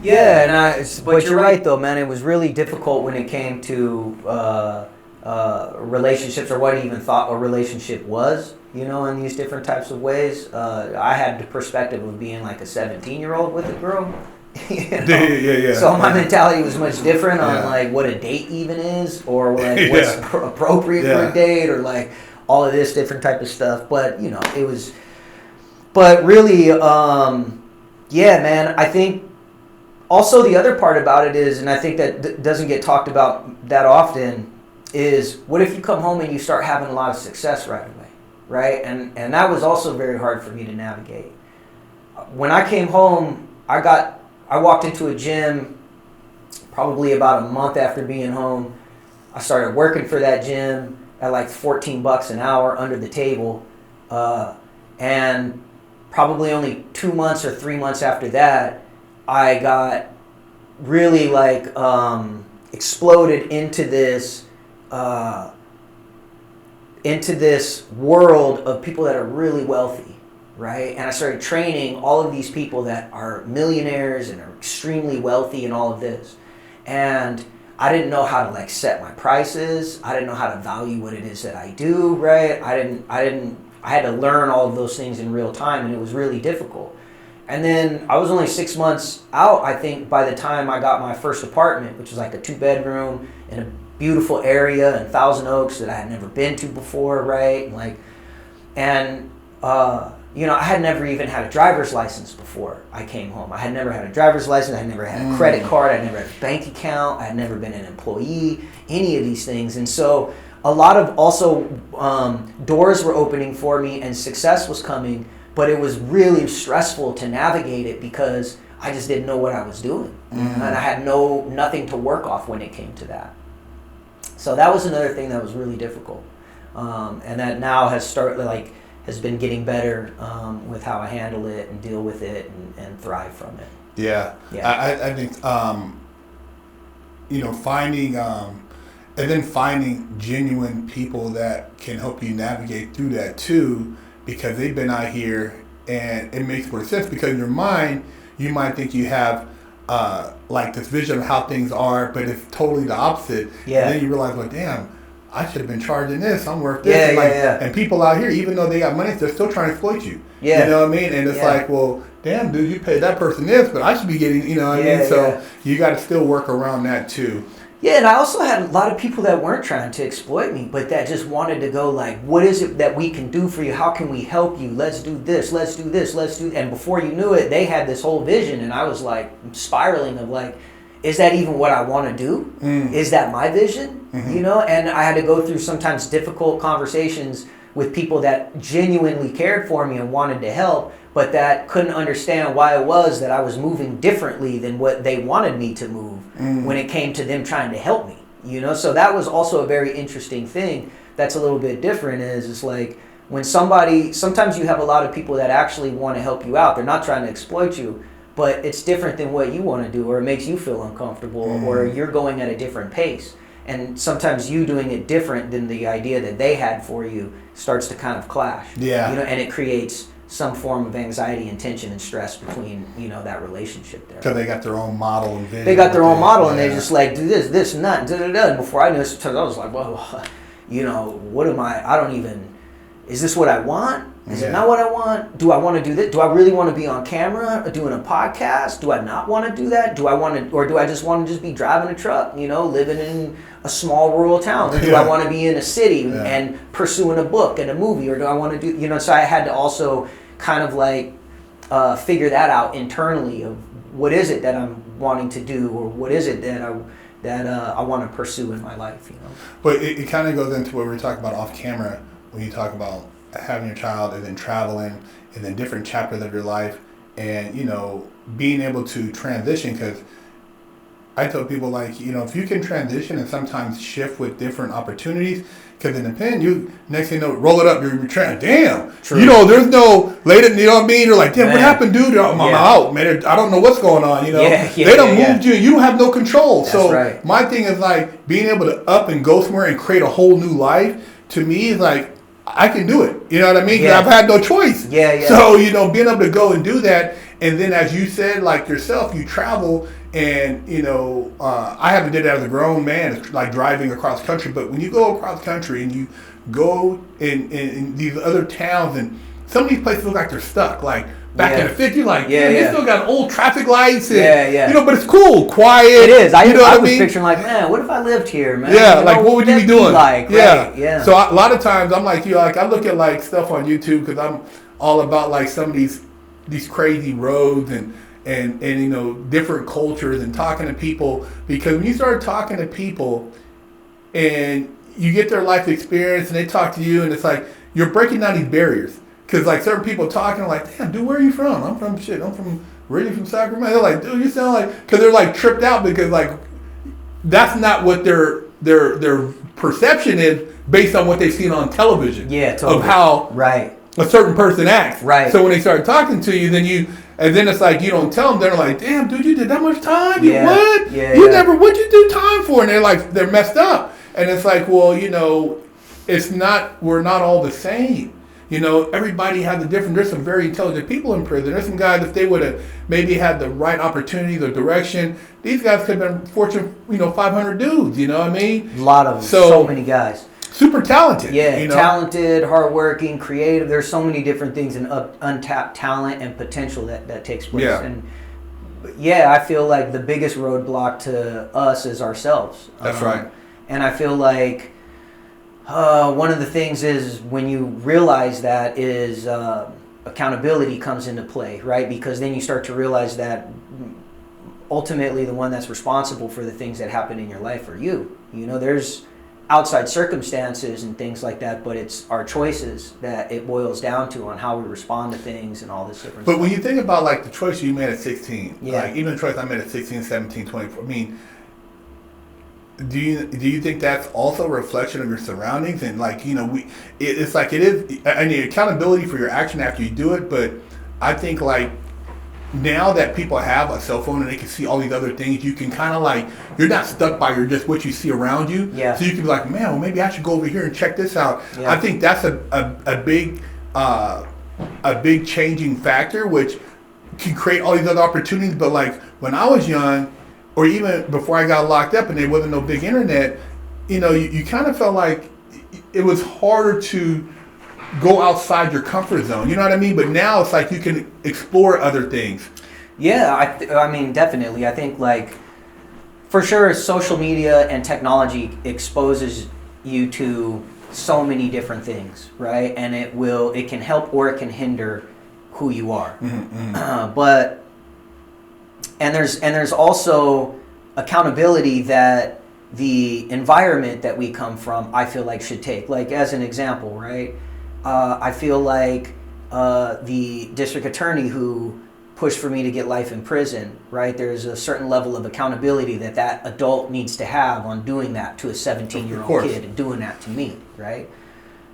Yeah, but you're right though, man. It was really difficult when it came to relationships, or what I even thought a relationship was, in these different types of ways. I had the perspective of being like a 17-year-old with a girl. Yeah. So my mentality was much different on like what a date even is, or like what's appropriate for a date, or like all of this different type of stuff. But it was. But really, man, I think also the other part about it is, and I think that doesn't get talked about that often, is what if you come home and you start having a lot of success right away, right? And that was also very hard for me to navigate. When I came home, I walked into a gym probably about a month after being home. I started working for that gym at like $14 an hour under the table. And probably only 2 months or 3 months after that, I got really like exploded into this world of people that are really wealthy. Right? And I started training all of these people that are millionaires and are extremely wealthy and all of this. And I didn't know how to like set my prices. I didn't know how to value what it is that I do, right? I had to learn all of those things in real time, and it was really difficult. And then I was only 6 months out, I think, by the time I got my first apartment, which was like a 2-bedroom in a beautiful area in Thousand Oaks that I had never been to before, right? I had never even had a driver's license before I came home. I had never had a driver's license. I had never had a credit card. I had never had a bank account. I had never been an employee, any of these things. And so a lot of also doors were opening for me and success was coming, but it was really stressful to navigate it because I just didn't know what I was doing. And I had nothing to work off when it came to that. So that was another thing that was really difficult. And that now has been getting better with how I handle it and deal with it and thrive from it. Yeah. I think, finding genuine people that can help you navigate through that too, because they've been out here, and it makes more sense because in your mind, you might think you have like this vision of how things are, but it's totally the opposite. Yeah. And then you realize, well, damn, I should have been charging this. I'm worth this. And people out here, even though they got money, they're still trying to exploit you. Yeah. You know what I mean? And it's like, well, damn, dude, you paid that person this, but I should be getting, you know what I mean? So you got to still work around that too. Yeah, and I also had a lot of people that weren't trying to exploit me, but that just wanted to go like, what is it that we can do for you? How can we help you? Let's do this, let's do this, let's do... And before you knew it, they had this whole vision, and I was like spiraling of like, is that even what I want to do? Is that my vision? Mm-hmm. And I had to go through sometimes difficult conversations with people that genuinely cared for me and wanted to help, but that couldn't understand why it was that I was moving differently than what they wanted me to move when it came to them trying to help me. So that was also a very interesting thing that's a little bit different is it's like when sometimes you have a lot of people that actually want to help you out. They're not trying to exploit you, but it's different than what you want to do, or it makes you feel uncomfortable, or you're going at a different pace. And sometimes you doing it different than the idea that they had for you starts to kind of clash. Yeah. And it creates some form of anxiety and tension and stress between, that relationship there. Because they got their own model and vision. They got their own model, and they just like, do this, and that, da-da-da. And before I knew it, sometimes I was like, well, what am I don't even, is this what I want? Is it not what I want? Do I want to do this? Do I really want to be on camera doing a podcast? Do I not want to do that? Do I just want to be driving a truck, living in a small rural town? Or do I want to be in a city and pursuing a book and a movie? Or do I want to do, so I had to also kind of like figure that out internally of what is it that I'm wanting to do, or what is it that I want to pursue in my life, But it kind of goes into what we were talking about off camera when you talk about having your child and then traveling and then different chapters of your life and, being able to transition, because I tell people like, if you can transition and sometimes shift with different opportunities, because in the pen, you next thing you know, roll it up, you're trying, damn, true. There's no later, you know what I mean? You're like, damn, what happened, dude? I'm out, man. I don't know what's going on, they don't move you. You don't have no control. That's so right. My thing is like being able to up and go somewhere and create a whole new life, to me is like, I can do it. You know what I mean? Because I've had no choice. So, being able to go and do that And then, as you said, like yourself, you travel, and I haven't did that as a grown man. It's like driving across country. But when you go across country and you go in these other towns, and some of these places look like they're stuck. Like back in the 50s, like they still got old traffic lights. And, but it's cool, quiet. It is. I was mean? picturing like, man, what if I lived here, man? Yeah, like what would you be doing? Like, right? Yeah. So a lot of times I'm like like I look at like stuff on YouTube because I'm all about like some of these crazy roads and different cultures and talking to people, because when you start talking to people and you get their life experience and they talk to you, and it's like you're breaking down these barriers, because like certain people talking like, damn dude, where are you from? I'm from really from Sacramento. They're like, dude, you sound like, because they're like tripped out because like that's not what their perception is based on what they've seen on television. Yeah, totally. Of how a certain person acts. Right. So when they start talking to you, then it's like you don't tell them. They're like, "Damn, dude, you did that much time? Yeah. What? What'd you do time for?" And they're messed up. And it's like, well, it's not. We're not all the same. Everybody has a different. There's some very intelligent people in prison. There's some guys, if they would have maybe had the right opportunities or direction, these guys could have been Fortune, 500 dudes. You know what I mean? A lot of so many guys. Super talented. Yeah, talented, hardworking, creative. There's so many different things in untapped talent and potential that takes place. Yeah. And I feel like the biggest roadblock to us is ourselves. That's right. And I feel like one of the things is when you realize that is accountability comes into play, right? Because then you start to realize that ultimately the one that's responsible for the things that happen in your life are you. There's outside circumstances and things like that, but it's our choices that it boils down to on how we respond to things and all this different stuff. But when you think about like the choice you made at 16, like even the choice I made at 16, 17, 24, I mean, do you think that's also a reflection of your surroundings? And like, it's like it is, I mean, accountability for your action after you do it, but I think like now that people have a cell phone and they can see all these other things, you can kind of like, you're not stuck by just what you see around you. Yeah. So you can be like, man, well, maybe I should go over here and check this out. Yeah. I think that's a big changing factor, which can create all these other opportunities. But like when I was young, or even before I got locked up and there wasn't no big internet, you kind of felt like it was harder to go outside your comfort zone. You know what I mean? But now it's like you can explore other things. Yeah, I mean, definitely. I think like for sure social media and technology exposes you to so many different things, right? And it can help or it can hinder who you are. Mm-hmm. But there's also accountability that the environment that we come from, I feel like should take. Like as an example, right? I feel like the district attorney who pushed for me to get life in prison, right? There's a certain level of accountability that adult needs to have on doing that to a 17-year-old kid and doing that to me, right?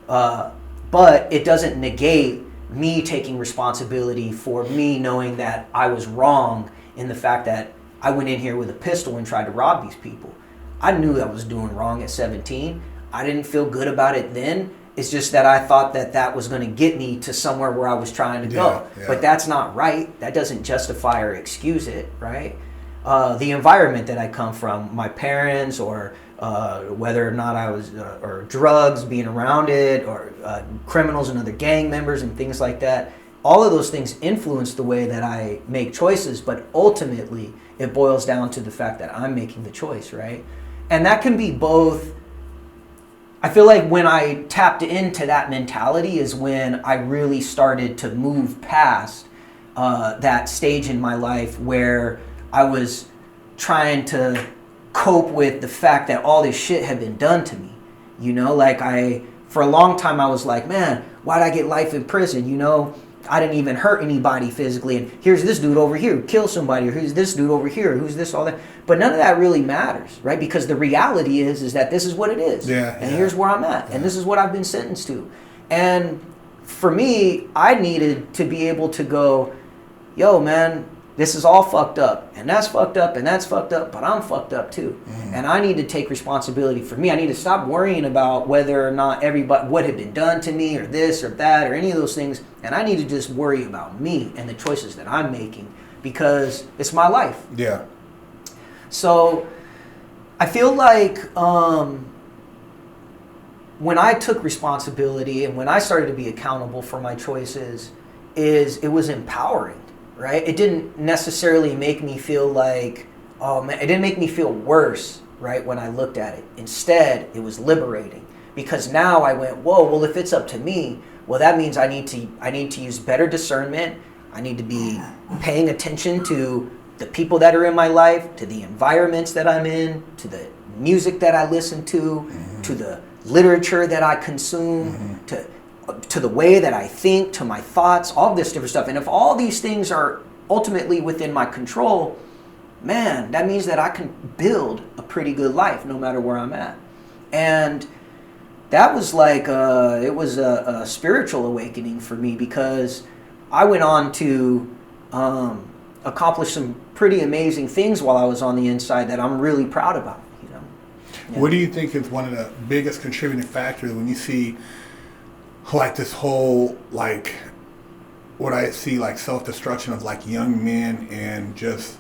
But it doesn't negate me taking responsibility for me knowing that I was wrong in the fact that I went in here with a pistol and tried to rob these people. I knew I was doing wrong at 17. I didn't feel good about it then. It's just that I thought that was going to get me to somewhere where I was trying to go. Yeah. But that's not right. That doesn't justify or excuse it, right? The environment that I come from, my parents, or whether or not I was, or drugs, being around it, or criminals and other gang members and things like that, all of those things influence the way that I make choices, but ultimately it boils down to the fact that I'm making the choice, right? And that can be both. I feel like when I tapped into that mentality is when I really started to move past that stage in my life where I was trying to cope with the fact that all this shit had been done to me. For a long time I was like, man, why'd I get life in prison? I didn't even hurt anybody physically, and here's this dude over here who killed somebody, or here's this dude over here, who's this, all that. But none of that really matters, right? Because the reality is that this is what it is. And here's where I'm at, and this is what I've been sentenced to. And for me, I needed to be able to go, yo, man, this is all fucked up, and that's fucked up, and that's fucked up, but I'm fucked up too. And I need to take responsibility for me. I need to stop worrying about whether or not everybody, what had been done to me, or this or that, or any of those things. And I need to just worry about me and the choices that I'm making, because it's my life. Yeah. So I feel like when I took responsibility and when I started to be accountable for my choices, it was empowering. Right? It didn't necessarily make me feel like, oh man, it didn't make me feel worse, right, when I looked at it. Instead, it was liberating, because now I went, whoa, well, if it's up to me, well, that means I need to use better discernment. I need to be paying attention to the people that are in my life, to the environments that I'm in, to the music that I listen to the literature that I consume, to the way that I think, to my thoughts, all this different stuff. And if all these things are ultimately within my control, man, that means that I can build a pretty good life no matter where I'm at. And that was like, it was a spiritual awakening for me, because I went on to accomplish some pretty amazing things while I was on the inside that I'm really proud about. You know? Yeah. What do you think is one of the biggest contributing factors when you see like this whole, like, what I see like self-destruction of like young men, and just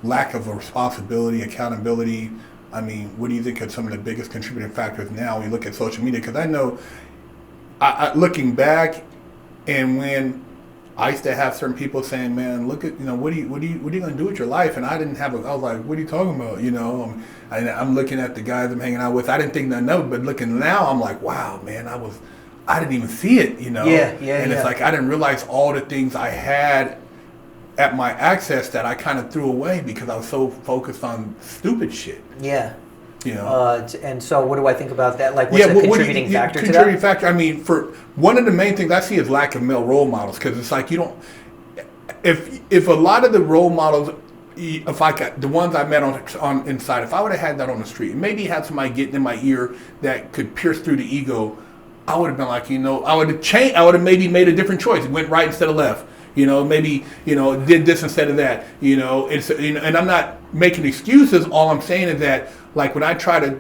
lack of a responsibility, accountability? I mean, what do you think are some of the biggest contributing factors now when you look at social media? Because I know, I looking back, and when I used to have certain people saying, "Man, look at, what are you going to do with your life?" And I didn't have I was like, "What are you talking about?" I'm looking at the guys I'm hanging out with. I didn't think nothing of it, but looking now, I'm like, "Wow, man, I didn't even see it." And it's like I didn't realize all the things I had at my access that I kind of threw away because I was so focused on stupid shit. Yeah. And so what do I think about that? Like, what's a contributing factor to that? Contributing factor, I mean, for one of the main things I see is lack of male role models, because it's like if a lot of the role models, if I got the ones I met on inside, if I would have had that on the street, maybe had somebody getting in my ear that could pierce through the ego, I would have been like, I would have changed. I would have maybe made a different choice, went right instead of left. Maybe did this instead of that. It's and I'm not making excuses. All I'm saying is that, like, when I try to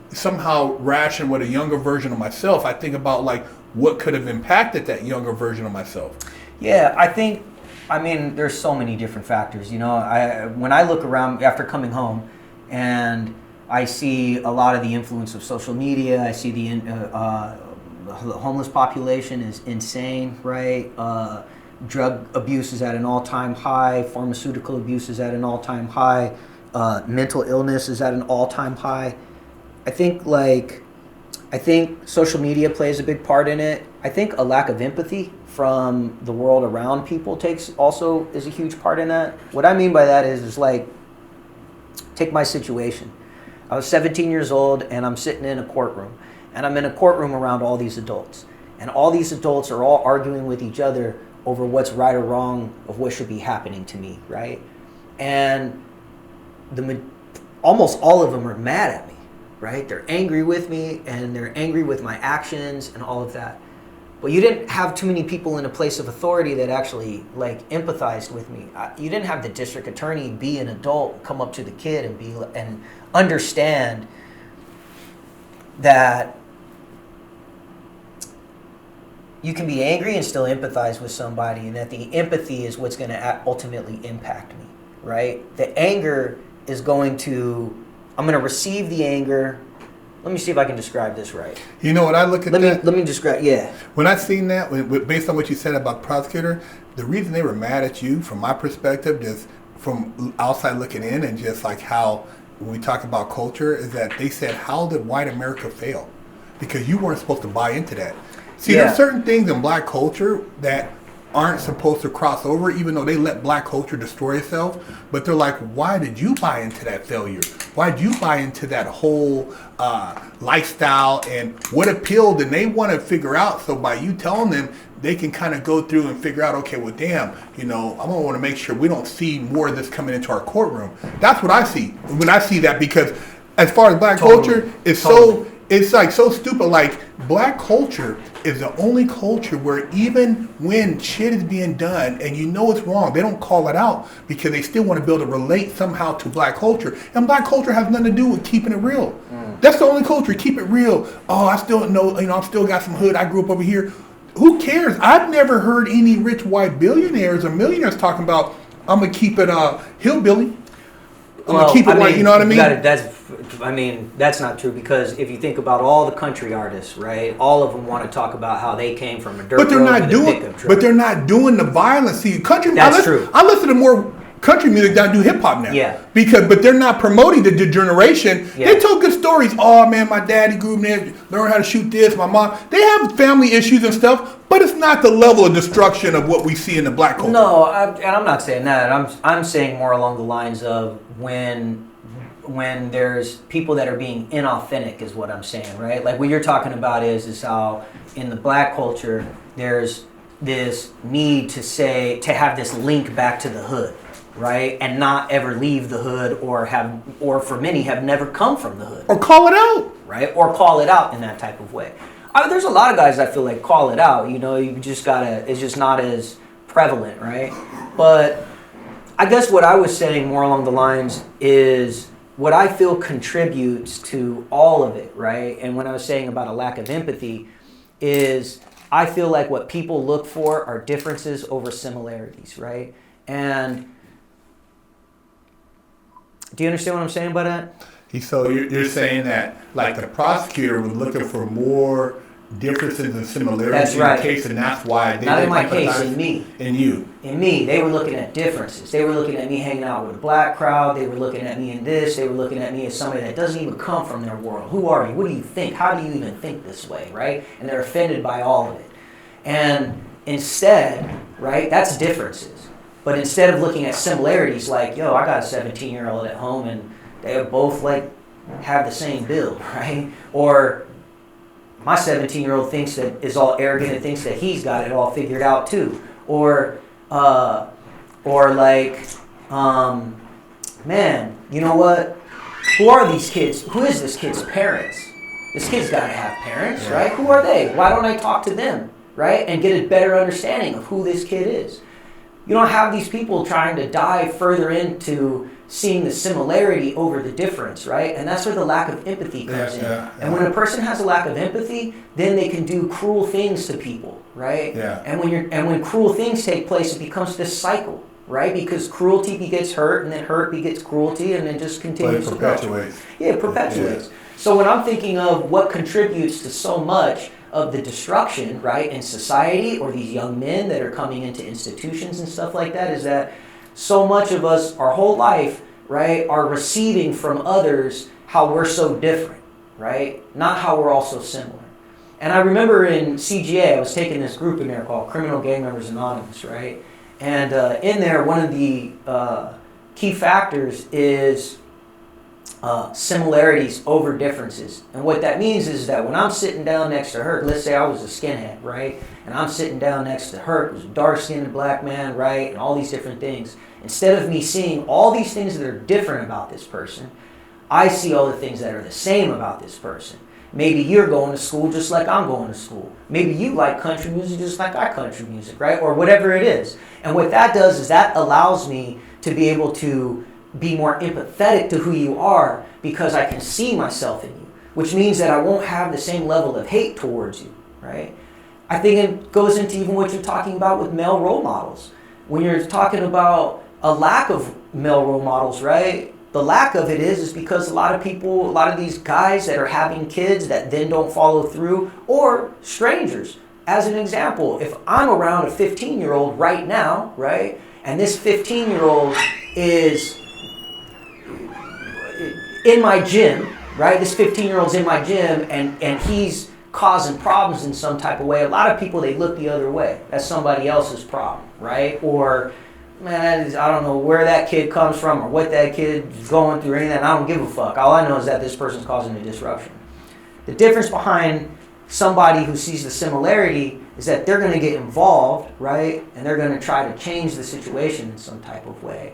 somehow ration with a younger version of myself, I think about like what could have impacted that younger version of myself. Yeah, I mean, there's so many different factors. When I look around after coming home, and I see a lot of the influence of social media. I see the homeless population is insane, right? Drug abuse is at an all-time high. Pharmaceutical abuse is at an all-time high. Mental illness is at an all-time high. I think social media plays a big part in it. I think a lack of empathy from the world around people is a huge part in that. What I mean by that is like, take my situation. I was 17 years old, and I'm sitting in a courtroom, and I'm in a courtroom around all these adults, and all these adults are all arguing with each other over what's right or wrong of what should be happening to me, right? And almost all of them are mad at me, right? They're angry with me, and they're angry with my actions and all of that. But you didn't have too many people in a place of authority that actually like empathized with me. You didn't have the district attorney be an adult, come up to the kid and understand that you can be angry and still empathize with somebody, and that the empathy is what's going to ultimately impact me, right? The anger is I'm going to receive the anger. Let me see if I can describe this right. You know what I look at that? Let me describe, yeah. When I seen that, based on what you said about the prosecutor, the reason they were mad at you, from my perspective, just from outside looking in, and just like how, when we talk about culture, is that they said, how did white America fail? Because you weren't supposed to buy into that. See, there's certain things in black culture that aren't supposed to cross over, even though they let black culture destroy itself. But they're like, why did you buy into that failure? Why did you buy into that whole lifestyle, and what appealed? And they want to figure out, so by you telling them, they can kind of go through and figure out, okay, well, damn, I'm going to want to make sure we don't see more of this coming into our courtroom. That's what I see when I see that, because as far as black culture, it's so It's like so stupid. Like black culture is the only culture where even when shit is being done and you know it's wrong, they don't call it out because they still want to be able to relate somehow to black culture. And black culture has nothing to do with keeping it real. That's the only culture. Keep it real. Oh, I still know. I still got some hood. I grew up over here. Who cares? I've never heard any rich white billionaires or millionaires talking about I'm gonna keep it hillbilly. I'm gonna keep it white. You know what I mean? That's not true because if you think about all the country artists, right? All of them want to talk about how they came from a dirt road with a pickup truck. But they're not doing the violence. See, country. That's true. I listen to more country music than I do hip hop now. Yeah. But they're not promoting the generation. Yeah. They tell good stories. Oh man, my daddy grew up there, learned how to shoot this. My mom. They have family issues and stuff, but it's not the level of destruction of what we see in the black culture. No, and I'm not saying that. I'm saying more along the lines of when there's people that are being inauthentic is what I'm saying, right? Like what you're talking about is how in the black culture there's this need to have this link back to the hood, right? And not ever leave the hood or for many have never come from the hood. Or call it out. Right? Or call it out in that type of way. There's a lot of guys that feel like call it out, you just gotta, it's just not as prevalent, right? But I guess what I was saying more along the lines is what I feel contributes to all of it, right? And when I was saying about a lack of empathy is I feel like what people look for are differences over similarities, right? And do you understand what I'm saying by that? So you're saying that like the prosecutor was looking for more differences and similarities in the case, and that's why they not in my case, in me. In you. In me, they were looking at differences. They were looking at me hanging out with a black crowd. They were looking at me in this. They were looking at me as somebody that doesn't even come from their world. Who are you? What do you think? How do you even think this way, right? And they're offended by all of it. And instead, right, that's differences. But instead of looking at similarities like, yo, I got a 17-year-old at home and they both like have the same build, right? Or my 17-year-old thinks that is all arrogant and thinks that he's got it all figured out too. Or like, man, you know what? Who are these kids? Who is this kid's parents? This kid's got to have parents, right? Who are they? Why don't I talk to them, right? And get a better understanding of who this kid is. You don't have these people trying to dive further into seeing the similarity over the difference, right? And that's where the lack of empathy comes in. And when a person has a lack of empathy, then they can do cruel things to people, right? Yeah. And when cruel things take place, it becomes this cycle, right? Because cruelty begets hurt, and then hurt begets cruelty, and then just continues to go. Yeah, it perpetuates. Yeah. So when I'm thinking of what contributes to so much of the destruction, right, in society, or these young men that are coming into institutions and stuff like that, is that so much of us, our whole life, right, are receiving from others how we're so different, right? Not how we're all so similar. And I remember in CGA, I was taking this group in there called Criminal Gang Members Anonymous, right? And in there, one of the key factors is similarities over differences. And what that means is that when I'm sitting down next to her, let's say I was a skinhead, right? And I'm sitting down next to her, who's a dark-skinned black man, right? And all these different things. Instead of me seeing all these things that are different about this person, I see all the things that are the same about this person. Maybe you're going to school just like I'm going to school. Maybe you like country music just like I country music, right? Or whatever it is. And what that does is that allows me to be able to be more empathetic to who you are because I can see myself in you, which means that I won't have the same level of hate towards you, right? I think it goes into even what you're talking about with male role models. When you're talking about a lack of male role models, right? The lack of it is because a lot of these guys that are having kids that then don't follow through, or strangers. As an example, if I'm around a 15-year-old right now, right? And this 15-year-old is in my gym, right? This 15-year-old's in my gym and he's causing problems in some type of way. A lot of people, they look the other way. That's somebody else's problem, right? Or, man, I don't know where that kid comes from or what that kid's going through or anything. I don't give a fuck. All I know is that this person's causing a disruption. The difference behind somebody who sees the similarity is that they're going to get involved, right? And they're going to try to change the situation in some type of way.